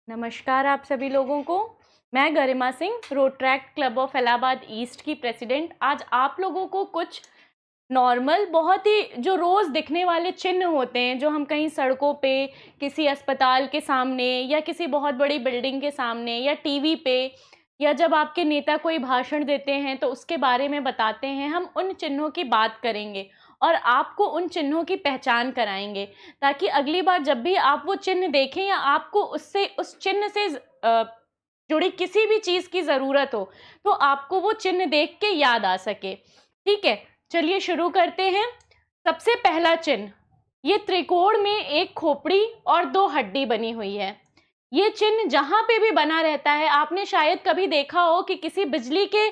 नमस्कार आप सभी लोगों को। मैं Garima Singh, Rotaract club of Allahabad east की प्रेसिडेंट, आज आप लोगों को कुछ नॉर्मल, बहुत ही जो रोज़ दिखने वाले चिन्ह होते हैं, जो हम कहीं सड़कों पे, किसी अस्पताल के सामने या किसी बहुत बड़ी बिल्डिंग के सामने या टीवी पे या जब आपके नेता कोई भाषण देते हैं तो उसके बारे में बताते हैं। हम उन चिन्हों की बात करेंगे और आपको उन चिन्हों की पहचान कराएंगे, ताकि अगली बार जब भी आप वो चिन्ह देखें या आपको उससे उस चिन्ह से जुड़ी किसी भी चीज़ की ज़रूरत हो तो आपको वो चिन्ह देख के याद आ सके। ठीक है, चलिए शुरू करते हैं। सबसे पहला चिन्ह, ये त्रिकोण में एक खोपड़ी और दो हड्डी बनी हुई है। ये चिन्ह जहाँ पे भी बना रहता है, आपने शायद कभी देखा हो कि किसी बिजली के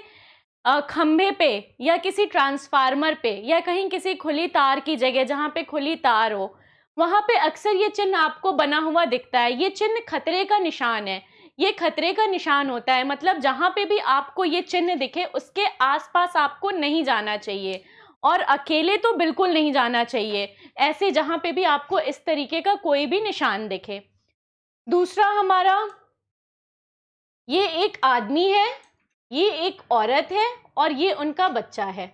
खंभे पे या किसी ट्रांसफार्मर पे या कहीं किसी खुली तार की जगह जहाँ पे खुली तार हो, वहाँ पे अक्सर ये चिन्ह आपको बना हुआ दिखता है। ये चिन्ह खतरे का निशान है। ये खतरे का निशान होता है, मतलब जहाँ पे भी आपको ये चिन्ह दिखे उसके आसपास आपको नहीं जाना चाहिए और अकेले तो बिल्कुल नहीं जाना चाहिए। ऐसे जहाँ पे भी आपको इस तरीके का कोई भी निशान दिखे। दूसरा हमारा, ये एक आदमी है, ये एक औरत है और ये उनका बच्चा है।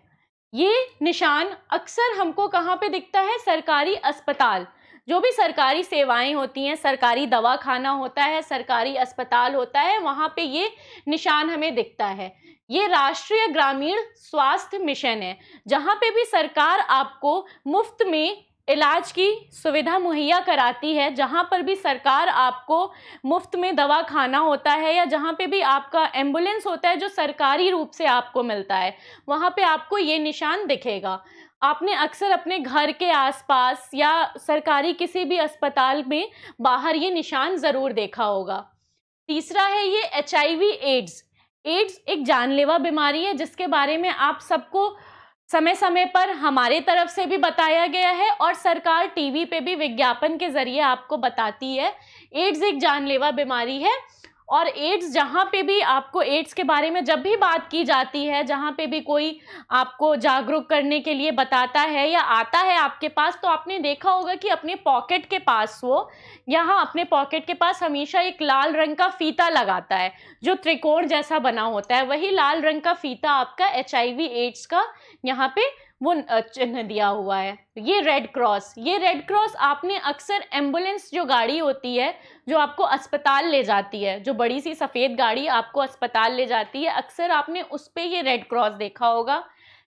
ये निशान अक्सर हमको कहाँ पे दिखता है? सरकारी अस्पताल, जो भी सरकारी सेवाएं होती हैं, सरकारी दवाखाना होता है, सरकारी अस्पताल होता है, वहाँ पे ये निशान हमें दिखता है। ये राष्ट्रीय ग्रामीण स्वास्थ्य मिशन है, जहाँ पे भी सरकार आपको मुफ्त में इलाज की सुविधा मुहैया कराती है। जहाँ पर भी सरकार आपको मुफ्त में दवा खाना होता है या जहाँ पे भी आपका एम्बुलेंस होता है जो सरकारी रूप से आपको मिलता है, वहाँ पे आपको ये निशान दिखेगा। आपने अक्सर अपने घर के आसपास या सरकारी किसी भी अस्पताल में बाहर ये निशान ज़रूर देखा होगा। तीसरा है ये HIV एड्स। एड्स एक जानलेवा बीमारी है जिसके बारे में आप सबको समय समय पर हमारे तरफ से भी बताया गया है और सरकार टीवी पे भी विज्ञापन के जरिए आपको बताती है। एड्स एक जानलेवा बीमारी है और एड्स, जहाँ पे भी आपको एड्स के बारे में जब भी बात की जाती है, जहाँ पे भी कोई आपको जागरूक करने के लिए बताता है या आता है आपके पास, तो आपने देखा होगा कि अपने पॉकेट के पास वो यहाँ अपने पॉकेट के पास हमेशा एक लाल रंग का फीता लगाता है जो त्रिकोण जैसा बना होता है। वही लाल रंग का फीता आपका HIV एड्स का यहाँ पे वो चिन्ह दिया हुआ है। ये रेड क्रॉस आपने अक्सर एम्बुलेंस जो गाड़ी होती है जो आपको अस्पताल ले जाती है, जो बड़ी सी सफ़ेद गाड़ी आपको अस्पताल ले जाती है, अक्सर आपने उस पे ये रेड क्रॉस देखा होगा।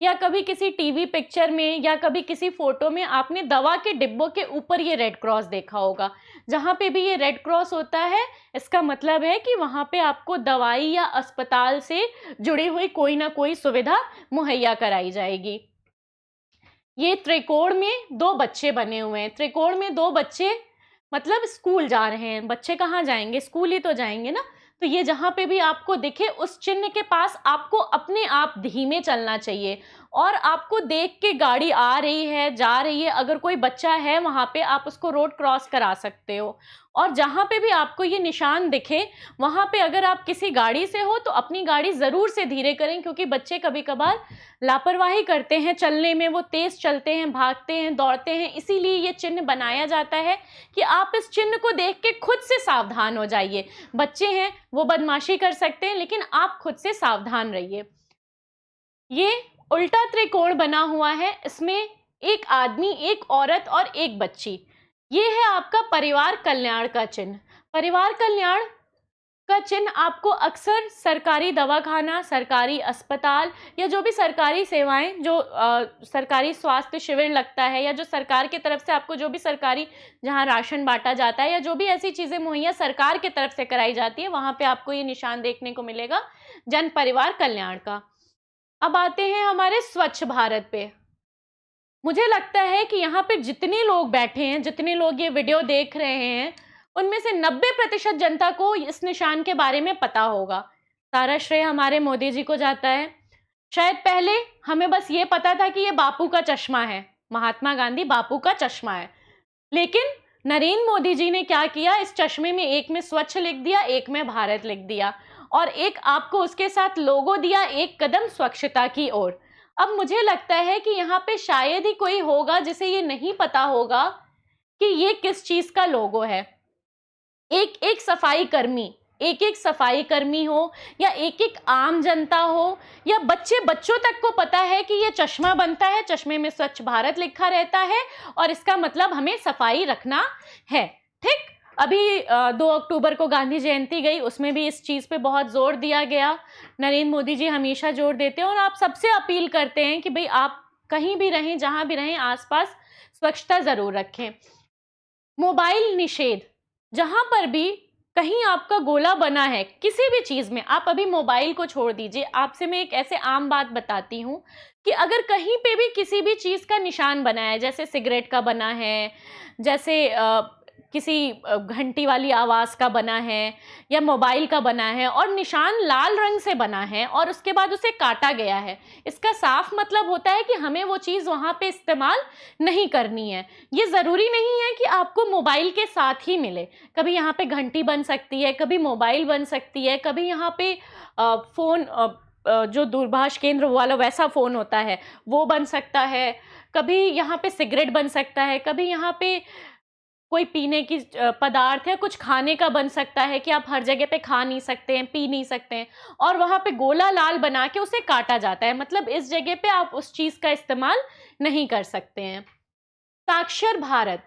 या कभी किसी टीवी पिक्चर में या कभी किसी फोटो में आपने दवा के डिब्बों के ऊपर ये रेड क्रॉस देखा होगा। जहाँ पे भी ये रेड क्रॉस होता है, इसका मतलब है कि वहाँ पे आपको दवाई या अस्पताल से जुड़ी हुई कोई ना कोई सुविधा मुहैया कराई जाएगी। ये त्रिकोण में दो बच्चे बने हुए हैं। त्रिकोण में दो बच्चे मतलब स्कूल जा रहे हैं। बच्चे कहाँ जाएंगे? स्कूल ही तो जाएंगे ना। तो ये जहाँ पे भी आपको दिखे उस चिन्ह के पास आपको अपने आप धीमे चलना चाहिए और आपको देख के गाड़ी आ रही है, जा रही है, अगर कोई बच्चा है वहाँ पे आप उसको रोड क्रॉस करा सकते हो। और जहाँ पे भी आपको ये निशान दिखे वहाँ पे अगर आप किसी गाड़ी से हो तो अपनी गाड़ी ज़रूर से धीरे करें, क्योंकि बच्चे कभी कभार लापरवाही करते हैं चलने में, वो तेज़ चलते हैं, भागते हैं, दौड़ते हैं। इसीलिए ये चिन्ह बनाया जाता है कि आप इस चिन्ह को देख के खुद से सावधान हो जाइए। बच्चे हैं, वो बदमाशी कर सकते हैं, लेकिन आप खुद से सावधान रहिए। ये उल्टा त्रिकोण बना हुआ है, इसमें एक आदमी, एक औरत और एक बच्ची। ये है आपका परिवार कल्याण का चिन्ह। परिवार कल्याण का चिन्ह आपको अक्सर सरकारी दवाखाना, सरकारी अस्पताल या जो भी सरकारी सेवाएं, जो सरकारी स्वास्थ्य शिविर लगता है या जो सरकार की तरफ से आपको जो भी सरकारी, जहां राशन बांटा जाता है या जो भी ऐसी चीज़ें मुहैया सरकार की तरफ से कराई जाती है, वहां पे आपको ये निशान देखने को मिलेगा, जन परिवार कल्याण का। अब आते हैं हमारे स्वच्छ भारत पे। मुझे लगता है कि यहाँ पे जितने लोग बैठे हैं, जितने लोग ये वीडियो देख रहे हैं, उनमें से 90% जनता को इस निशान के बारे में पता होगा। सारा श्रेय हमारे मोदी जी को जाता है। शायद पहले हमें बस ये पता था कि ये बापू का चश्मा है, महात्मा गांधी बापू का चश्मा है, लेकिन नरेंद्र मोदी जी ने क्या किया, इस चश्मे में एक में स्वच्छ लिख दिया, एक में भारत लिख दिया और एक आपको उसके साथ लोगो दिया, एक कदम स्वच्छता की ओर। अब मुझे लगता है कि यहाँ पे शायद ही कोई होगा जिसे ये नहीं पता होगा कि ये किस चीज़ का लोगो है। एक एक सफाई कर्मी, एक एक सफाई कर्मी हो या एक एक आम जनता हो या बच्चों तक को पता है कि ये चश्मा बनता है, चश्मे में स्वच्छ भारत लिखा रहता है और इसका मतलब हमें सफाई रखना है। ठीक, अभी 2 अक्टूबर को गांधी जयंती गई, उसमें भी इस चीज़ पे बहुत जोर दिया गया। नरेंद्र मोदी जी हमेशा जोर देते हैं और आप सबसे अपील करते हैं कि भाई आप कहीं भी रहें, जहां भी रहें, आसपास स्वच्छता ज़रूर रखें। मोबाइल निषेध, जहां पर भी कहीं आपका गोला बना है किसी भी चीज़ में, आप अभी मोबाइल को छोड़ दीजिए। आपसे मैं एक ऐसे आम बात बताती हूँ कि अगर कहीं पे भी किसी भी चीज़ का निशान बना है, जैसे सिगरेट का बना है, जैसे किसी घंटी वाली आवाज़ का बना है या मोबाइल का बना है और निशान लाल रंग से बना है और उसके बाद उसे काटा गया है, इसका साफ मतलब होता है कि हमें वो चीज़ वहाँ पे इस्तेमाल नहीं करनी है। ये ज़रूरी नहीं है कि आपको मोबाइल के साथ ही मिले, कभी यहाँ पे घंटी बन सकती है, कभी मोबाइल बन सकती है, कभी यहाँ पे फ़ोन जो दूरभाष केंद्र वाला वैसा फ़ोन होता है वो बन सकता है, कभी यहाँ पे सिगरेट बन सकता है, कभी यहाँ पे कोई पीने की पदार्थ या कुछ खाने का बन सकता है कि आप हर जगह पे खा नहीं सकते हैं, पी नहीं सकते हैं और वहाँ पे गोला लाल बना के उसे काटा जाता है, मतलब इस जगह पे आप उस चीज़ का इस्तेमाल नहीं कर सकते हैं। साक्षर भारत,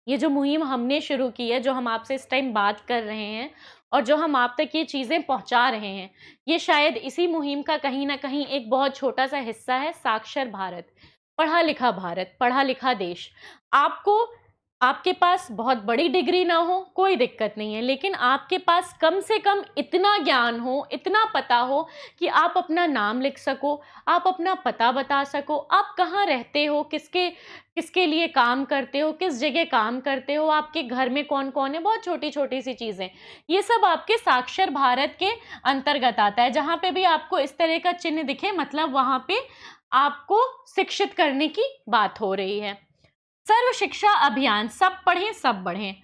ये जो मुहिम हमने शुरू की है, जो हम आपसे इस टाइम बात कर रहे हैं और जो हम आप तक ये चीज़ें पहुंचा रहे हैं, ये शायद इसी मुहिम का कहीं ना कहीं एक बहुत छोटा सा हिस्सा है। साक्षर भारत, पढ़ा लिखा भारत, पढ़ा लिखा देश। आपको, आपके पास बहुत बड़ी डिग्री ना हो कोई दिक्कत नहीं है, लेकिन आपके पास कम से कम इतना ज्ञान हो, इतना पता हो कि आप अपना नाम लिख सको, आप अपना पता बता सको, आप कहाँ रहते हो, किसके किसके लिए काम करते हो, किस जगह काम करते हो, आपके घर में कौन कौन है, बहुत छोटी छोटी सी चीज़ें, ये सब आपके साक्षर भारत के अंतर्गत आता है। जहाँ पे भी आपको इस तरह का चिन्ह दिखे, मतलब वहाँ पे आपको शिक्षित करने की बात हो रही है। सर्व शिक्षा अभियान, सब पढ़ें सब बढ़ें।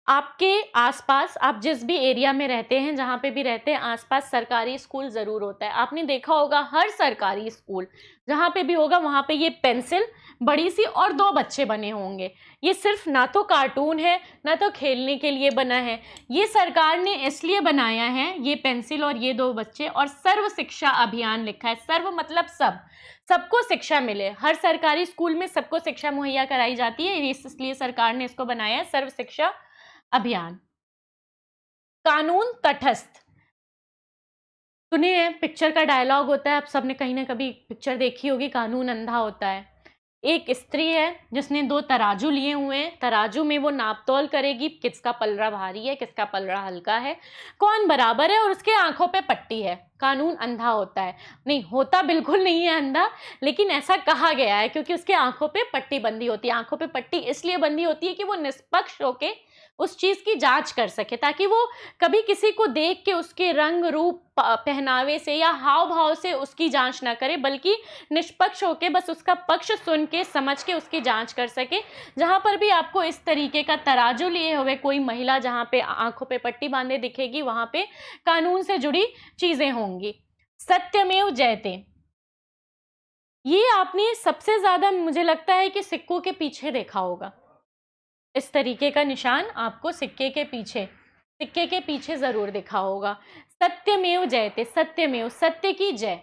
आपके आसपास, आप जिस भी एरिया में रहते हैं, जहाँ पे भी रहते हैं, आसपास सरकारी स्कूल ज़रूर होता है। आपने देखा होगा हर सरकारी स्कूल जहाँ पे भी होगा वहाँ पे ये पेंसिल बड़ी सी और 2 बच्चे बने होंगे। ये सिर्फ ना तो कार्टून है ना तो खेलने के लिए बना है, ये सरकार ने इसलिए बनाया है, ये पेंसिल और ये 2 बच्चे, और सर्व शिक्षा अभियान लिखा है। सर्व मतलब सब, सबको शिक्षा मिले, हर सरकारी स्कूल में सबको शिक्षा मुहैया कराई जाती है, इसलिए सरकार ने इसको बनाया है सर्व शिक्षा अभियान। कानून तटस्थ, सुने हैं, पिक्चर का डायलॉग होता है, आप सबने कहीं ना कभी पिक्चर देखी होगी, कानून अंधा होता है। एक स्त्री है जिसने 2 तराजू लिए हुए हैं, तराजू में वो नाप तोल करेगी किसका पलड़ा भारी है, किसका पलड़ा हल्का है, कौन बराबर है, और उसके आंखों पे पट्टी है। कानून अंधा होता है, नहीं होता बिल्कुल नहीं है अंधा, लेकिन ऐसा कहा गया है क्योंकि उसके आंखों पे पट्टी बंधी होती है। आंखों पे पट्टी इसलिए बंधी होती है कि वो निष्पक्ष होके उस चीज की जांच कर सके, ताकि वो कभी किसी को देख के उसके रंग रूप पहनावे से या हाव भाव से उसकी जांच ना करे, बल्कि निष्पक्ष होके बस उसका पक्ष सुन के समझ के उसकी जांच कर सके। जहां पर भी आपको इस तरीके का तराजू लिए हुए कोई महिला जहां पे आंखों पे पट्टी बांधे दिखेगी, वहां पे कानून से जुड़ी चीजें होंगी। सत्यमेव जयते, ये आपने सबसे ज्यादा मुझे लगता है कि सिक्कों के पीछे देखा होगा। इस तरीके का निशान आपको सिक्के के पीछे जरूर दिखा होगा। सत्यमेव जयते, सत्यमेव, सत्य की जय,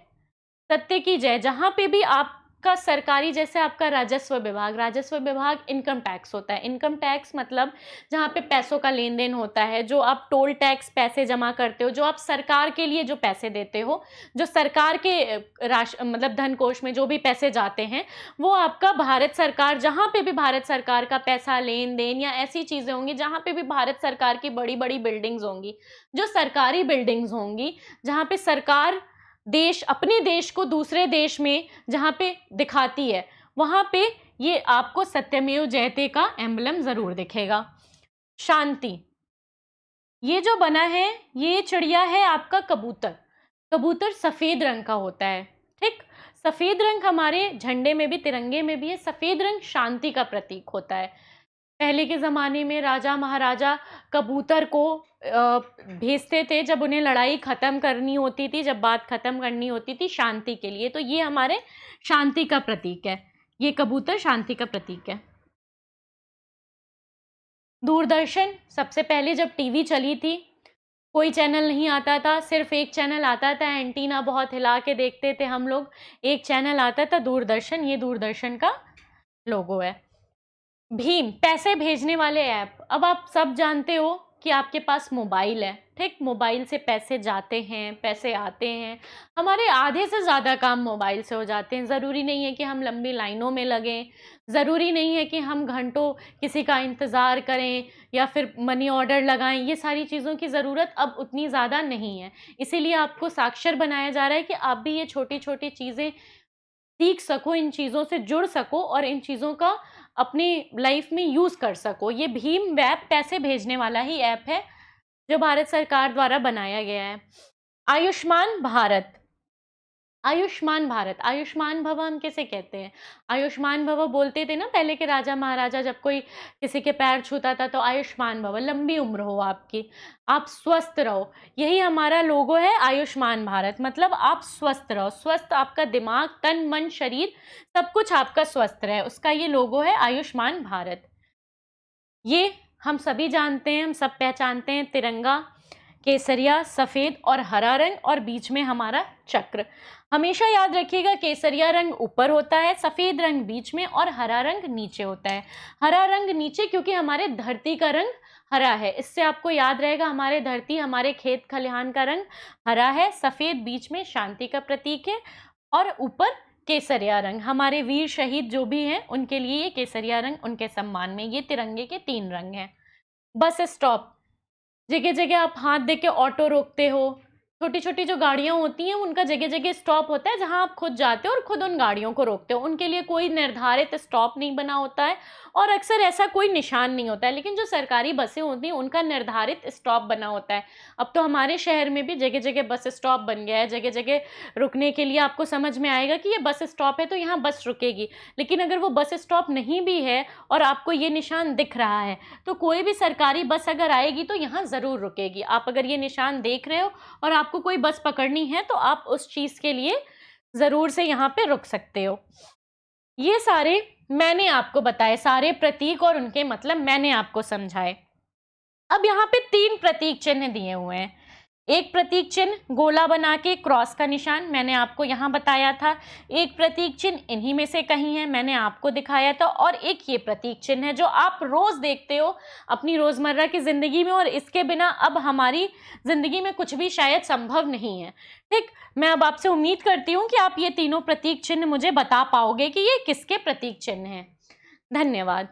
सत्य की जय। जहां पे भी आपका सरकारी, जैसे आपका राजस्व विभाग इनकम टैक्स होता है। इनकम टैक्स मतलब जहां पे पैसों का लेन देन होता है, जो आप टोल टैक्स पैसे जमा करते हो, जो आप सरकार के लिए जो पैसे देते हो, जो सरकार के मतलब धन कोष में जो भी पैसे जाते हैं, वो आपका भारत सरकार, जहां पे भी भारत सरकार का पैसा लेन देन या ऐसी चीजें होंगी जहां पे भी भारत सरकार की बड़ी बड़ी बिल्डिंग्स होंगी, जो सरकारी बिल्डिंग्स होंगी, जहां पे सरकार देश, अपने देश को दूसरे देश में जहां पे दिखाती है, वहां पे ये आपको सत्यमेव जयते का एम्बलम जरूर दिखेगा। शांति, ये जो बना है ये चिड़िया है आपका कबूतर। कबूतर सफेद रंग का होता है, ठीक। सफेद रंग हमारे झंडे में भी, तिरंगे में भी है। सफेद रंग शांति का प्रतीक होता है। पहले के ज़माने में राजा महाराजा कबूतर को भेजते थे जब उन्हें लड़ाई ख़त्म करनी होती थी, जब बात ख़त्म करनी होती थी शांति के लिए, तो ये हमारे शांति का प्रतीक है। ये कबूतर शांति का प्रतीक है। दूरदर्शन, सबसे पहले जब टीवी चली थी कोई चैनल नहीं आता था, सिर्फ एक चैनल आता था, एंटीना बहुत हिला के देखते थे हम लोग, एक चैनल आता था दूरदर्शन, ये दूरदर्शन का लोगो है। भीम, पैसे भेजने वाले ऐप। अब आप सब जानते हो कि आपके पास मोबाइल है, ठीक, मोबाइल से पैसे जाते हैं, पैसे आते हैं, हमारे आधे से ज़्यादा काम मोबाइल से हो जाते हैं। ज़रूरी नहीं है कि हम लंबी लाइनों में लगें, ज़रूरी नहीं है कि हम घंटों किसी का इंतज़ार करें या फिर मनी ऑर्डर लगाएं, ये सारी चीज़ों की ज़रूरत अब उतनी ज़्यादा नहीं है। इसीलिए आपको साक्षर बनाया जा रहा है कि आप भी ये छोटी छोटी चीज़ें सीख सको, इन चीज़ों से जुड़ सको और इन चीज़ों का अपनी लाइफ में यूज़ कर सको। ये भीम ऐप पैसे भेजने वाला ही ऐप है जो भारत सरकार द्वारा बनाया गया है। आयुष्मान भारत, आयुष्मान भारत, आयुष्मान भव हम किसे कहते हैं? आयुष्मान भव बोलते थे ना पहले के राजा महाराजा, जब कोई किसी के पैर छूता था तो आयुष्मान भव, लंबी उम्र हो आपकी, आप स्वस्थ रहो, यही हमारा लोगो है आयुष्मान भारत। मतलब आप स्वस्थ रहो, स्वस्थ आपका दिमाग, तन, मन, शरीर, सब कुछ आपका स्वस्थ रहे, उसका ये लोगो है आयुष्मान भारत। ये हम सभी जानते हैं, हम सब पहचानते हैं, तिरंगा, केसरिया, सफ़ेद और हरा रंग और बीच में हमारा चक्र। हमेशा याद रखिएगा, केसरिया रंग ऊपर होता है, सफ़ेद रंग बीच में और हरा रंग नीचे होता है। हरा रंग नीचे क्योंकि हमारे धरती का रंग हरा है, इससे आपको याद रहेगा हमारे धरती, हमारे खेत खलिहान का रंग हरा है, सफ़ेद बीच में शांति का प्रतीक है और ऊपर केसरिया रंग, हमारे वीर शहीद जो भी हैं उनके लिए ये केसरिया रंग, उनके सम्मान में। ये तिरंगे के 3 रंग हैं। बस स्टॉप, जगह जगह आप हाथ दे के ऑटो रोकते हो, छोटी छोटी जो गाड़ियाँ होती हैं उनका जगह जगह स्टॉप होता है जहाँ आप खुद जाते हो और खुद उन गाड़ियों को रोकते हो, उनके लिए कोई निर्धारित स्टॉप नहीं बना होता है और अक्सर ऐसा कोई निशान नहीं होता है। लेकिन जो सरकारी बसें होती हैं उनका निर्धारित स्टॉप बना होता है। अब तो हमारे शहर में भी जगह जगह बस स्टॉप बन गया है, जगह जगह रुकने के लिए आपको समझ में आएगा कि ये बस स्टॉप है तो यहाँ बस रुकेगी। लेकिन अगर वो बस स्टॉप नहीं भी है और आपको ये निशान दिख रहा है तो कोई भी सरकारी बस अगर आएगी तो यहाँ ज़रूर रुकेगी। आप अगर ये निशान देख रहे हो और आपको कोई बस पकड़नी है तो आप उस चीज़ के लिए ज़रूर से यहाँ पे रुक सकते हो। ये सारे मैंने आपको बताए, सारे प्रतीक और उनके मतलब मैंने आपको समझाए। अब यहाँ पे 3 प्रतीक चिन्ह दिए हुए हैं। एक प्रतीक चिन्ह गोला बना के क्रॉस का निशान, मैंने आपको यहाँ बताया था। एक प्रतीक चिन्ह इन्हीं में से कहीं है, मैंने आपको दिखाया था। और एक ये प्रतीक चिन्ह है जो आप रोज़ देखते हो अपनी रोज़मर्रा की ज़िंदगी में और इसके बिना अब हमारी ज़िंदगी में कुछ भी शायद संभव नहीं है। ठीक, मैं अब आपसे उम्मीद करती हूँ कि आप ये तीनों प्रतीक चिन्ह मुझे बता पाओगे कि ये किसके प्रतीक चिन्ह हैं। धन्यवाद।